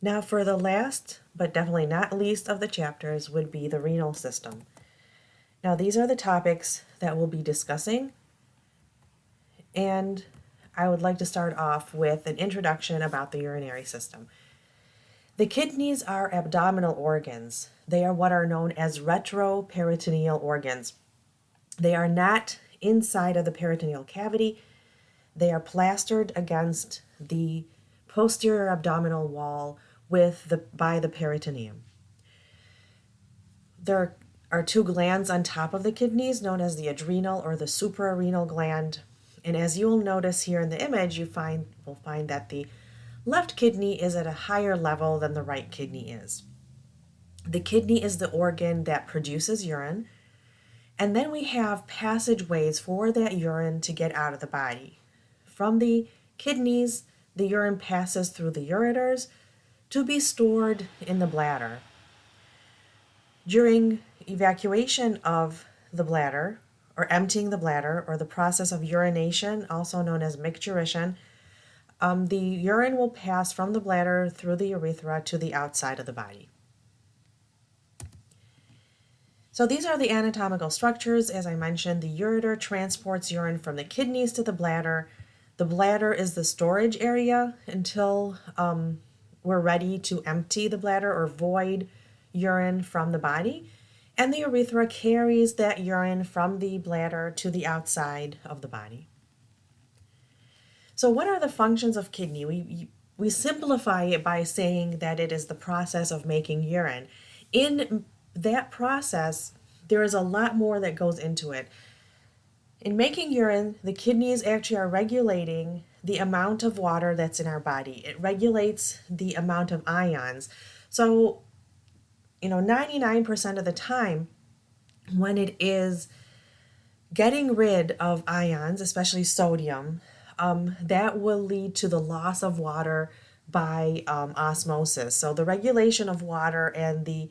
Now for the last, but definitely not least of the chapters would be the renal system. Now these are the topics that we'll be discussing, and I would like to start off with an introduction about the urinary system. The kidneys are abdominal organs. They are what are known as retroperitoneal organs. They are not inside of the peritoneal cavity. They are plastered against the posterior abdominal wall by the peritoneum. There are two glands on top of the kidneys known as the adrenal or the suprarenal gland. And as you will notice here in the image, will find that the left kidney is at a higher level than the right kidney is. The kidney is the organ that produces urine, and then we have passageways for that urine to get out of the body. From the kidneys, the urine passes through the ureters to be stored in the bladder. During evacuation of the bladder, or emptying the bladder, or the process of urination, also known as micturition, the urine will pass from the bladder through the urethra to the outside of the body. So these are the anatomical structures. As I mentioned, the ureter transports urine from the kidneys to the bladder. The bladder is the storage area until we're ready to empty the bladder or void urine from the body. And the urethra carries that urine from the bladder to the outside of the body. So what are the functions of kidney? We simplify it by saying that it is the process of making urine. In that process, there is a lot more that goes into it. In making urine, the kidneys actually are regulating the amount of water that's in our body. It regulates the amount of ions. So, 99% of the time, when it is getting rid of ions, especially sodium, that will lead to the loss of water by osmosis. So the regulation of water and the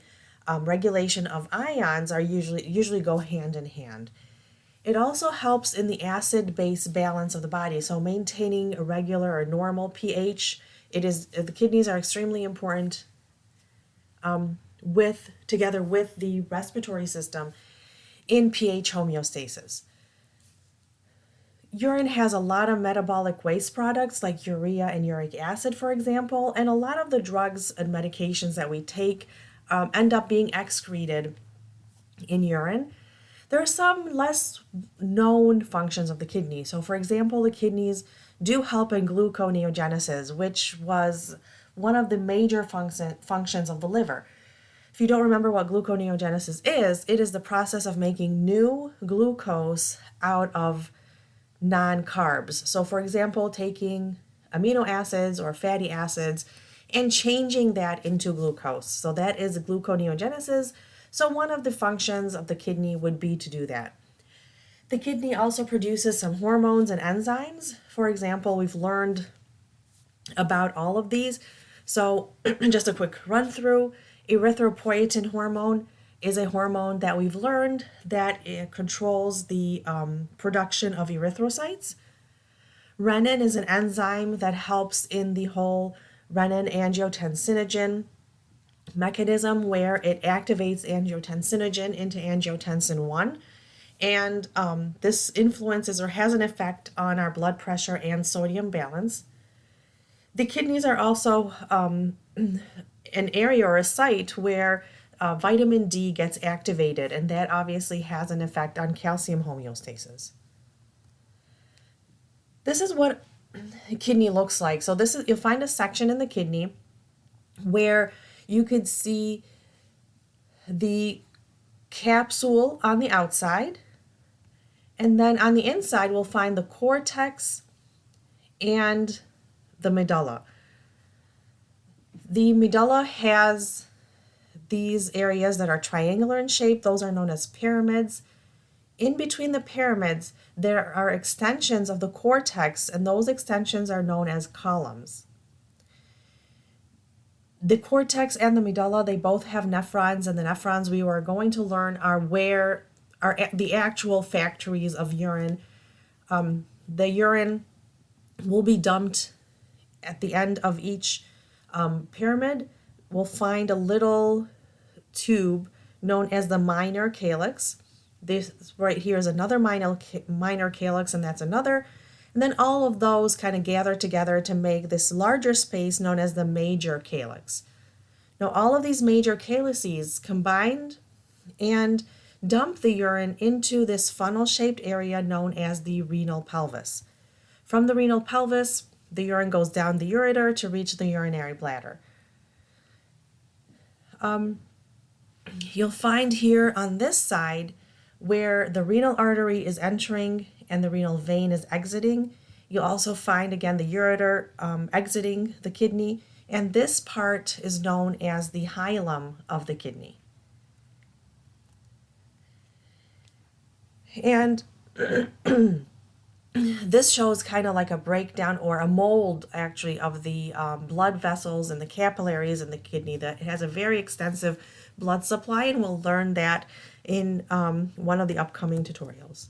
regulation of ions are usually go hand in hand. It also helps in the acid-base balance of the body, so maintaining a regular or normal pH. The kidneys are extremely important together with the respiratory system in pH homeostasis. Urine has a lot of metabolic waste products like urea and uric acid, for example, and a lot of the drugs and medications that we take end up being excreted in urine. There are some less known functions of the kidney. So, for example, the kidneys do help in gluconeogenesis, which was one of the major functions of the liver. If you don't remember what gluconeogenesis is, it is the process of making new glucose out of non-carbs. So for example, taking amino acids or fatty acids and changing that into glucose. So that is gluconeogenesis. So one of the functions of the kidney would be to do that. The kidney also produces some hormones and enzymes. For example, we've learned about all of these. So just a quick run through. Erythropoietin hormone is a hormone that we've learned that it controls the production of erythrocytes. Renin is an enzyme that helps in the whole renin-angiotensinogen mechanism where it activates angiotensinogen into angiotensin 1. And this influences or has an effect on our blood pressure and sodium balance. The kidneys are also an area or a site where vitamin D gets activated, and that obviously has an effect on calcium homeostasis. This is what a kidney looks like. So you'll find a section in the kidney where you could see the capsule on the outside, and then on the inside we'll find the cortex and the medulla. The medulla has these areas that are triangular in shape. Those are known as pyramids. In between the pyramids, there are extensions of the cortex, and those extensions are known as columns. The cortex and the medulla, they both have nephrons, and the nephrons we are going to learn are where are the actual factories of urine. The urine will be dumped at the end of each pyramid, we'll find a little tube known as the minor calyx. This right here is another minor calyx, and that's another. And then all of those kind of gather together to make this larger space known as the major calyx. Now, all of these major calyces combined and dump the urine into this funnel-shaped area known as the renal pelvis. From the renal pelvis, the urine goes down the ureter to reach the urinary bladder. You'll find here on this side where the renal artery is entering and the renal vein is exiting. You'll also find again the ureter exiting the kidney, and this part is known as the hilum of the kidney. And this shows kind of like a breakdown or a mold actually of the blood vessels and the capillaries in the kidney. That it has a very extensive blood supply, and we'll learn that in one of the upcoming tutorials.